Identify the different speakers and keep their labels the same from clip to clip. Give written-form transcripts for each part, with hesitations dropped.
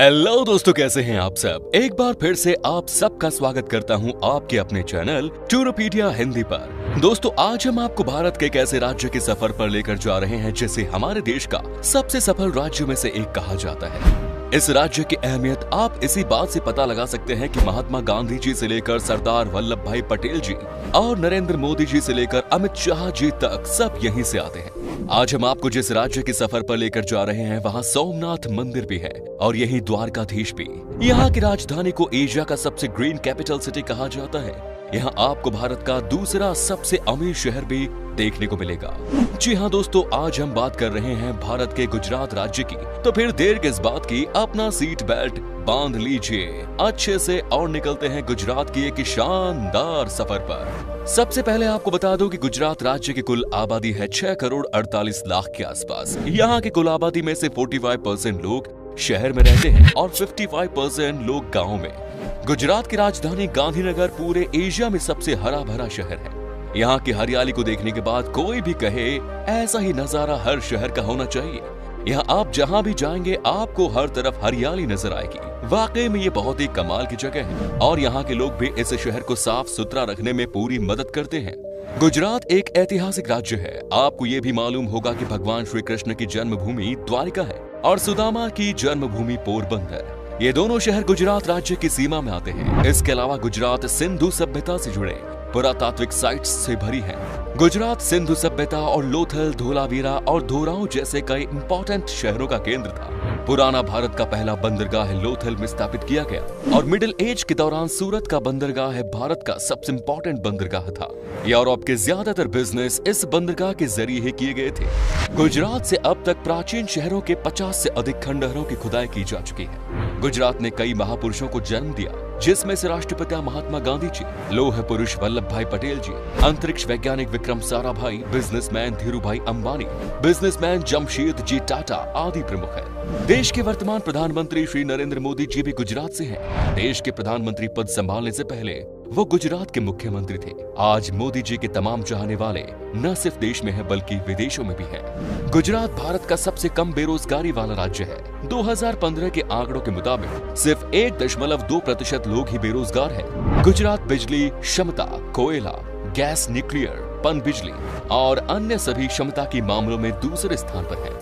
Speaker 1: Hello दोस्तों, कैसे हैं आप सब। एक बार फिर से आप सबका स्वागत करता हूं आपके अपने चैनल टूरोपीडिया हिंदी पर। दोस्तों, आज हम आपको भारत के एक ऐसे राज्य के सफर पर लेकर जा रहे हैं जिसे हमारे देश का सबसे सफल राज्यों में से एक कहा जाता है। इस राज्य की अहमियत आप इसी बात से पता लगा सकते हैं कि महात्मा गांधी जी से लेकर सरदार वल्लभ भाई पटेल जी और नरेंद्र मोदी जी से लेकर अमित शाह जी तक सब यहीं से आते हैं। आज हम आपको जिस राज्य के सफर पर लेकर जा रहे हैं वहाँ सोमनाथ मंदिर भी है और यही द्वारकाधीश भी। यहाँ की राजधानी को एशिया का सबसे ग्रीन कैपिटल सिटी कहा जाता है। यहाँ आपको भारत का दूसरा सबसे अमीर शहर भी देखने को मिलेगा। जी हाँ दोस्तों, आज हम बात कर रहे हैं भारत के गुजरात राज्य की। तो फिर देर किस बात की, अपना सीट बेल्ट बांध लीजिए अच्छे से और निकलते हैं गुजरात की एक शानदार सफर पर। सबसे पहले आपको बता दूं कि गुजरात राज्य की कुल आबादी है 6 करोड़ 48 लाख के आसपास। यहाँ की कुल आबादी में से 45% लोग शहर में रहते हैं और 55% लोग गाँव में। गुजरात की राजधानी गांधीनगर पूरे एशिया में सबसे हरा भरा शहर है। यहाँ की हरियाली को देखने के बाद कोई भी कहे ऐसा ही नजारा हर शहर का होना चाहिए। यहाँ आप जहाँ भी जाएंगे आपको हर तरफ हरियाली नजर आएगी। वाकई में ये बहुत ही कमाल की जगह है और यहाँ के लोग भी इस शहर को साफ सुथरा रखने में पूरी मदद करते हैं। गुजरात एक ऐतिहासिक राज्य है। आपको ये भी मालूम होगा कि भगवान श्री कृष्ण की जन्मभूमि द्वारिका है और सुदामा की जन्मभूमि पोरबंदर। ये दोनों शहर गुजरात राज्य की सीमा में आते हैं। इसके अलावा गुजरात सिंधु सभ्यता से जुड़े पुरातात्विक साइट्स से भरी है। गुजरात सिंधु सभ्यता और लोथल, धोलावीरा और धोराव जैसे कई इंपॉर्टेंट शहरों का केंद्र था। पुराना भारत का पहला बंदरगाह लोथल में स्थापित किया गया और मिडिल एज के दौरान सूरत का बंदरगाह भारत का सबसे इंपॉर्टेंट बंदरगाह था। यूरोप के ज्यादातर बिजनेस इस बंदरगाह के जरिए ही किए गए थे। गुजरात से अब तक प्राचीन शहरों के 50 से अधिक खंडहरों की खुदाई की जा चुकी है। गुजरात ने कई महापुरुषों को जन्म दिया, जिसमें से राष्ट्रपिता महात्मा गांधी जी, लौह पुरुष वल्लभ भाई पटेल जी, अंतरिक्ष वैज्ञानिक विक्रम साराभाई, बिजनेसमैन धीरूभाई अंबानी, बिजनेसमैन जमशेद जी टाटा आदि प्रमुख हैं। देश के वर्तमान प्रधानमंत्री श्री नरेंद्र मोदी जी भी गुजरात से हैं। देश के प्रधानमंत्री पद संभालने से पहले वो गुजरात के मुख्यमंत्री थे। आज मोदी जी के तमाम चाहने वाले न सिर्फ देश में है बल्कि विदेशों में भी हैं। गुजरात भारत का सबसे कम बेरोजगारी वाला राज्य है। 2015 के आंकड़ों के मुताबिक सिर्फ 1.2% लोग ही बेरोजगार हैं। गुजरात बिजली क्षमता, कोयला, गैस, न्यूक्लियर, पनबिजली और अन्य सभी क्षमता के मामलों में दूसरे स्थान पर है।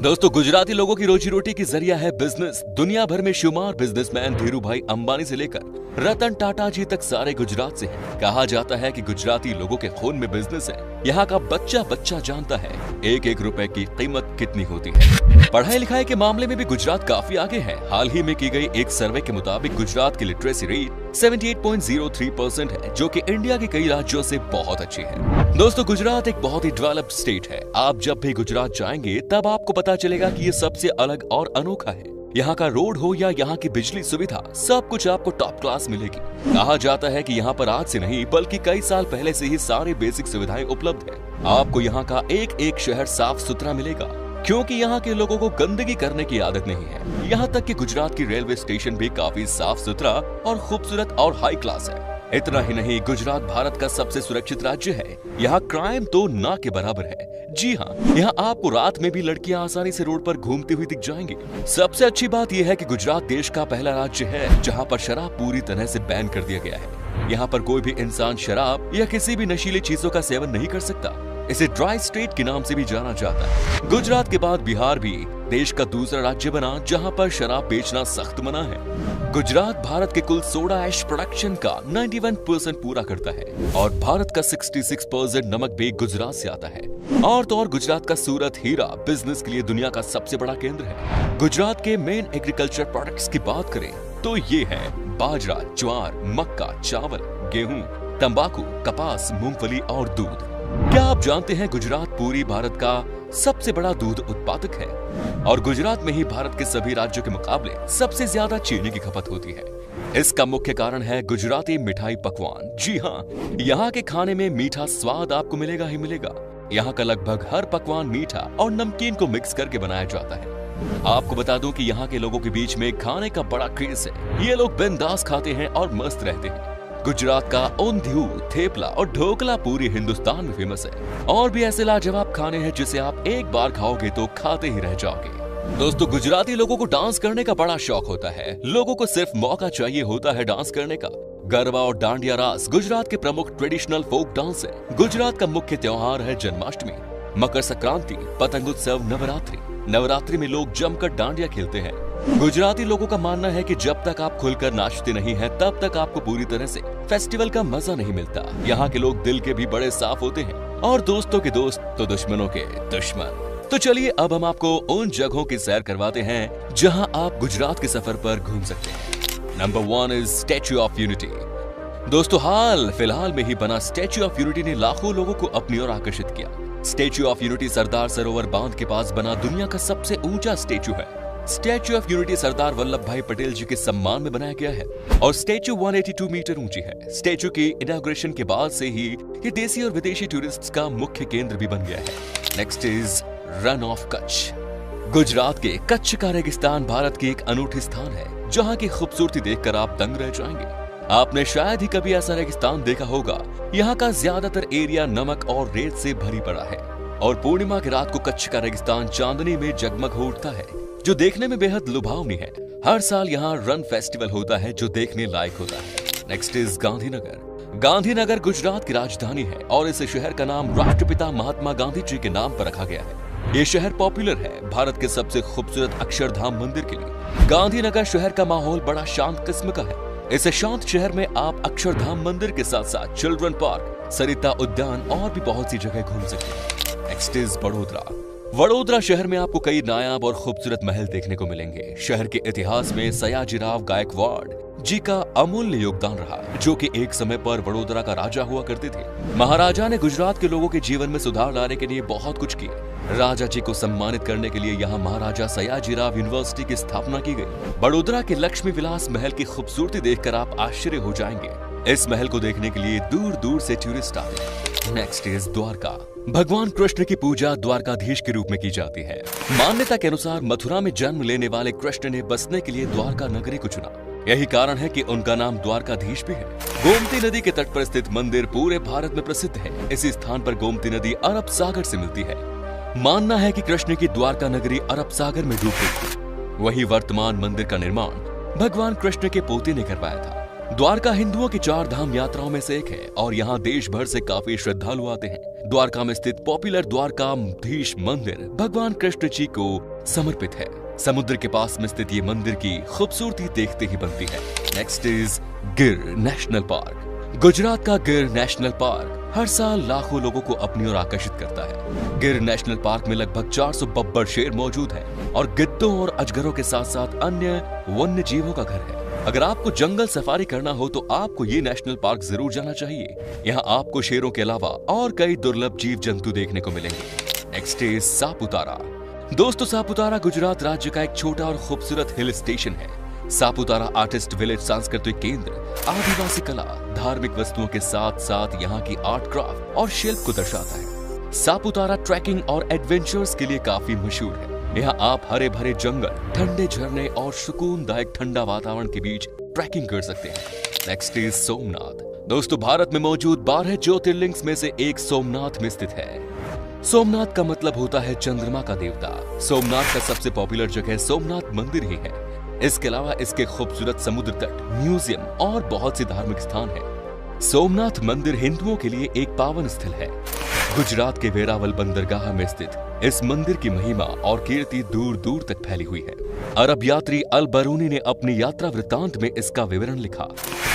Speaker 1: दोस्तों, गुजराती लोगों की रोजी रोटी की जरिया है बिजनेस। दुनिया भर में शुमार बिजनेसमैन धीरूभाई अंबानी से लेकर रतन टाटा जी तक सारे गुजरात से हैं। कहा जाता है कि गुजराती लोगों के खून में बिजनेस है। यहाँ का बच्चा बच्चा जानता है एक एक रुपए की कीमत कितनी होती है। पढ़ाई लिखाई के मामले में भी गुजरात काफी आगे है। हाल ही में की गई एक सर्वे के मुताबिक गुजरात की लिटरेसी रेट 78.03% है, जो कि इंडिया के कई राज्यों से बहुत अच्छी है। दोस्तों, गुजरात एक बहुत ही डेवलप्ड स्टेट है। आप जब भी गुजरात जाएंगे तब आपको पता चलेगा कि ये सबसे अलग और अनोखा है। यहाँ का रोड हो या यहाँ की बिजली सुविधा, सब कुछ आपको टॉप क्लास मिलेगी। कहा जाता है कि यहाँ पर आज से नहीं बल्कि कई साल पहले से ही सारी बेसिक सुविधाएं उपलब्ध है। आपको यहाँ का एक एक शहर साफ सुथरा मिलेगा, क्योंकि यहाँ के लोगों को गंदगी करने की आदत नहीं है। यहाँ तक कि गुजरात की रेलवे स्टेशन भी काफी साफ सुथरा और खूबसूरत और हाई क्लास है। इतना ही नहीं, गुजरात भारत का सबसे सुरक्षित राज्य है। यहाँ क्राइम तो ना के बराबर है। जी हाँ, यहाँ आपको रात में भी लड़कियाँ आसानी से रोड पर घूमती हुई दिख जाएंगी। सबसे अच्छी बात यह है कि गुजरात देश का पहला राज्य है जहाँ पर शराब पूरी तरह से बैन कर दिया गया है। यहाँ पर कोई भी इंसान शराब या किसी भी नशीली चीजों का सेवन नहीं कर सकता। इसे ड्राई स्टेट के नाम से भी जाना जाता है। गुजरात के बाद बिहार भी देश का दूसरा राज्य बना जहां पर शराब बेचना सख्त मना है। गुजरात भारत के कुल सोडा ऐश प्रोडक्शन का 91% पूरा करता है और भारत का 66% नमक भी गुजरात से आता है। और तो और गुजरात का सूरत हीरा बिजनेस के लिए दुनिया का सबसे बड़ा केंद्र है। गुजरात के मेन एग्रीकल्चर प्रोडक्ट्स की बात करें तो ये है बाजरा, ज्वार, मक्का, चावल, गेहूं, तंबाकू, कपास, मूंगफली और दूध। क्या आप जानते हैं गुजरात पूरी भारत का सबसे बड़ा दूध उत्पादक है और गुजरात में ही भारत के सभी राज्यों के मुकाबले सबसे ज्यादा चीनी की खपत होती है। इसका मुख्य कारण है गुजराती मिठाई पकवान। जी हाँ, यहाँ के खाने में मीठा स्वाद आपको मिलेगा ही मिलेगा। यहाँ का लगभग हर पकवान मीठा और नमकीन को मिक्स करके बनाया जाता है। आपको बता दूं कि यहाँ के लोगों के बीच में खाने का बड़ा क्रेज है। ये लोग बिंदास खाते हैं और मस्त रहते हैं। गुजरात का ऊंधियू, थेपला और ढोकला पूरे हिंदुस्तान में फेमस है। और भी ऐसे लाजवाब खाने हैं जिसे आप एक बार खाओगे तो खाते ही रह जाओगे। दोस्तों गुजराती लोगों को डांस करने का बड़ा शौक होता है। लोगों को सिर्फ मौका चाहिए होता है डांस करने का। गरबा और डांडिया रास गुजरात के प्रमुख ट्रेडिशनल फोक डांस है। गुजरात का मुख्य त्योहार है जन्माष्टमी, मकर संक्रांति, पतंग उत्सव, नवरात्रि। नवरात्रि में लोग जमकर डांडिया खेलते हैं। गुजराती लोगों का मानना है कि जब तक आप खुलकर नाचते नहीं हैं, तब तक आपको पूरी तरह से फेस्टिवल का मजा नहीं मिलता। यहाँ के लोग दिल के भी बड़े साफ होते हैं और दोस्तों के दोस्त तो दुश्मनों के दुश्मन। तो चलिए अब हम आपको उन जगहों की सैर करवाते हैं जहां आप गुजरात के सफर पर घूम सकते हैं। Number 1 is statue of unity. दोस्तों हाल फिलहाल में ही बना स्टैच्यू ऑफ यूनिटी ने लाखों लोगों को अपनी ओर आकर्षित किया। Statue of unity Sardar Sarovar बांध के पास बना दुनिया का सबसे ऊंचा स्टैच्यू है। Statue of unity Sardar Vallabh भाई पटेल जी के सम्मान में बनाया गया है और स्टैच्यू 182 मीटर ऊंची है। स्टैच्यू की इनॉग्रेशन के बाद से ही ये देसी और विदेशी टूरिस्ट्स का मुख्य केंद्र भी बन गया है। Next is run of Kutch. Gujarat के कच्छ का रेगिस्तान भारत की एक अनूठी स्थान है जहां की खूबसूरती देखकर आप दंग रह जाएंगे। आपने शायद ही कभी ऐसा रेगिस्तान देखा होगा। यहाँ का ज्यादातर एरिया नमक और रेत से भरी पड़ा है और पूर्णिमा की रात को कच्छ का रेगिस्तान चांदनी में जगमग उठता है, जो देखने में बेहद लुभावनी है। हर साल यहाँ रन फेस्टिवल होता है जो देखने लायक होता है। Next is Gandhinagar. गांधीनगर गुजरात की राजधानी है और इस शहर का नाम राष्ट्रपिता महात्मा गांधी जी के नाम पर रखा गया है। ये शहर पॉपुलर है भारत के सबसे खूबसूरत अक्षरधाम मंदिर के लिए। गांधीनगर शहर का माहौल बड़ा शांत किस्म का है। इस शांत शहर में आप अक्षरधाम मंदिर के साथ साथ चिल्ड्रन पार्क, सरिता उद्यान और भी बहुत सी जगह घूम सकते हैं। Next is Vadodara. वडोदरा शहर में आपको कई नायाब और खूबसूरत महल देखने को मिलेंगे। शहर के इतिहास में सयाजीराव गायकवाड़ जी का अमूल्य योगदान रहा, जो कि एक समय पर वडोदरा का राजा हुआ करते थे। महाराजा ने गुजरात के लोगों के जीवन में सुधार लाने के लिए बहुत कुछ किया। राजा जी को सम्मानित करने के लिए यहाँ महाराजा सयाजीराव यूनिवर्सिटी की स्थापना की गई। वडोदरा के लक्ष्मी विलास महल की खूबसूरती देखकर आप आश्चर्य हो जाएंगे। इस महल को देखने के लिए दूर दूर से टूरिस्ट आते हैं। Next is Dwarka. भगवान कृष्ण की पूजा द्वारकाधीश के रूप में की जाती है। मान्यता के अनुसार मथुरा में जन्म लेने वाले कृष्ण ने बसने के लिए द्वारका नगरी को चुना। यही कारण है कि उनका नाम द्वारकाधीश भी है। गोमती नदी के तट पर स्थित मंदिर पूरे भारत में प्रसिद्ध है। इसी स्थान पर गोमती नदी अरब सागर से मिलती है। मानना है कि कृष्ण की द्वारका नगरी अरब सागर में डूब गई थी। वही वर्तमान मंदिर का निर्माण भगवान कृष्ण के पोते ने करवाया था। द्वारका हिंदुओं की 4 धाम यात्राओं में से एक है और यहाँ देश भर से काफी श्रद्धालु आते हैं। द्वारका में स्थित पॉपुलर द्वारकाधीश मंदिर भगवान कृष्ण जी को समर्पित है। समुद्र के पास में स्थित ये मंदिर की खूबसूरती देखते ही बनती है। नेक्स्ट इज गिर नेशनल पार्क। गुजरात का गिर नेशनल पार्क हर साल लाखों लोगों को अपनी ओर आकर्षित करता है। गिर नेशनल पार्क में लगभग 400 बब्बर शेर मौजूद हैं और गिद्धों और अजगरों के साथ साथ अन्य वन्य जीवों का घर है। अगर आपको जंगल सफारी करना हो तो आपको ये नेशनल पार्क जरूर जाना चाहिए। यहाँ आपको शेरों के अलावा और कई दुर्लभ जीव जंतु देखने को मिलेंगे। Next is Saputara. दोस्तों सापुतारा गुजरात राज्य का एक छोटा और खूबसूरत हिल स्टेशन है। सापुतारा आर्टिस्ट विलेज सांस्कृतिक केंद्र आदिवासी कला, धार्मिक वस्तुओं के साथ साथ यहाँ की आर्ट क्राफ्ट और शिल्प को दर्शाता है। सापुतारा ट्रैकिंग और एडवेंचर्स के लिए काफी मशहूर है। यहाँ आप हरे भरे जंगल, ठंडे झरने और सुकूनदायक ठंडा वातावरण के बीच ट्रैकिंग कर सकते हैं। Next is Somnath. दोस्तों भारत में मौजूद 12 ज्योतिर्लिंग्स में से एक सोमनाथ में स्थित है। सोमनाथ का मतलब होता है चंद्रमा का देवता। सोमनाथ का सबसे पॉपुलर जगह सोमनाथ मंदिर ही है। इसके अलावा इसके खूबसूरत समुद्र तट, म्यूजियम और बहुत से धार्मिक स्थान हैं। सोमनाथ मंदिर हिंदुओं के लिए एक पावन स्थल है। गुजरात के वेरावल बंदरगाह में स्थित इस मंदिर की महिमा और कीर्ति दूर दूर तक फैली हुई है। अरब यात्री अल बरूनी ने अपनी यात्रा वृत्तांत में इसका विवरण लिखा,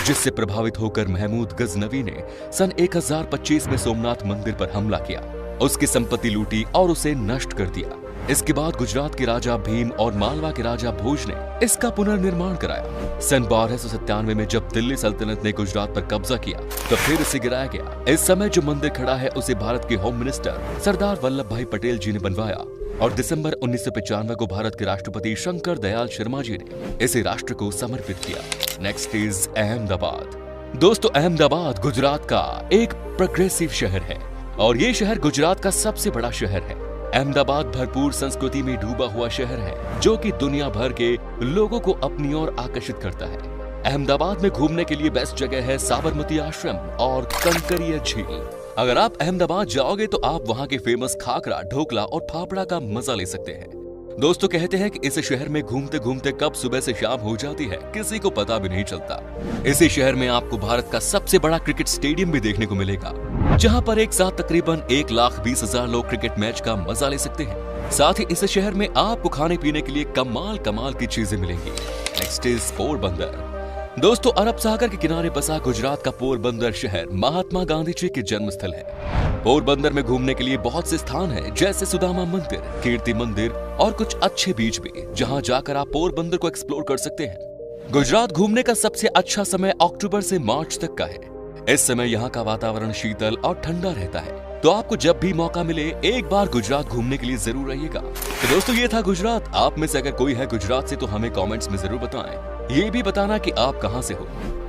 Speaker 1: जिससे प्रभावित होकर महमूद गजनवी ने सन 1025 में सोमनाथ मंदिर पर हमला किया, उसकी संपत्ति लूटी और उसे नष्ट कर दिया। इसके बाद गुजरात के राजा भीम और मालवा के राजा भोज ने इसका पुनर्निर्माण कराया। सन 1297 में जब दिल्ली सल्तनत ने गुजरात पर कब्जा किया तो फिर इसे गिराया गया। इस समय जो मंदिर खड़ा है उसे भारत के होम मिनिस्टर सरदार वल्लभ भाई पटेल जी ने बनवाया और दिसंबर 1995 को भारत के राष्ट्रपति शंकर दयाल शर्मा जी ने इसे राष्ट्र को समर्पित किया। Next is Ahmedabad. दोस्तों अहमदाबाद गुजरात का एक प्रोग्रेसिव शहर है और ये शहर गुजरात का सबसे बड़ा शहर है। अहमदाबाद भरपूर संस्कृति में डूबा हुआ शहर है जो कि दुनिया भर के लोगों को अपनी ओर आकर्षित करता है। अहमदाबाद में घूमने के लिए बेस्ट जगह है साबरमती आश्रम और कंकरिया झील। अगर आप अहमदाबाद जाओगे तो आप वहाँ के फेमस खाकरा, ढोकला और फाफड़ा का मजा ले सकते हैं। दोस्तों कहते हैं कि इस शहर में घूमते घूमते कब सुबह से शाम हो जाती है किसी को पता भी नहीं चलता। इसी शहर में आपको भारत का सबसे बड़ा क्रिकेट स्टेडियम भी देखने को मिलेगा, जहां पर एक साथ तकरीबन 1,20,000 लोग क्रिकेट मैच का मजा ले सकते हैं। साथ ही इस शहर में आपको खाने पीने के लिए कमाल की चीजें मिलेंगी। Next is Porbandar. दोस्तों अरब सागर के किनारे बसा गुजरात का पोरबंदर शहर महात्मा गांधी जी के जन्म स्थल है। पोरबंदर में घूमने के लिए बहुत से स्थान हैं, जैसे सुदामा मंदिर, कीर्ति मंदिर और कुछ अच्छे बीच भी, जहां जाकर आप पोरबंदर को एक्सप्लोर कर सकते हैं। गुजरात घूमने का सबसे अच्छा समय अक्टूबर से मार्च तक का है। इस समय यहाँ का वातावरण शीतल और ठंडा रहता है, तो आपको जब भी मौका मिले एक बार गुजरात घूमने के लिए जरूर रहिएगा। तो दोस्तों ये था गुजरात। आप में से अगर कोई है गुजरात से तो हमें कमेंट्स में जरूर बताएं। ये भी बताना कि आप कहां से हो।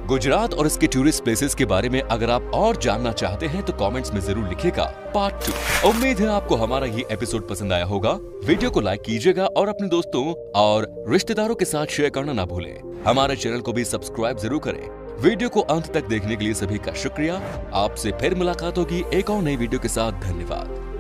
Speaker 1: गुजरात और इसके टूरिस्ट प्लेसेस के बारे में अगर आप और जानना चाहते हैं तो कमेंट्स में जरूर लिखिएगा पार्ट 2। उम्मीद है आपको हमारा ये एपिसोड पसंद आया होगा। वीडियो को लाइक कीजिएगा और अपने दोस्तों और रिश्तेदारों के साथ शेयर करना ना भूलें। हमारे चैनल को भी सब्सक्राइब जरूर करें। वीडियो को अंत तक देखने के लिए सभी का शुक्रिया। आपसे फिर मुलाकात होगी एक और नई वीडियो के साथ। धन्यवाद।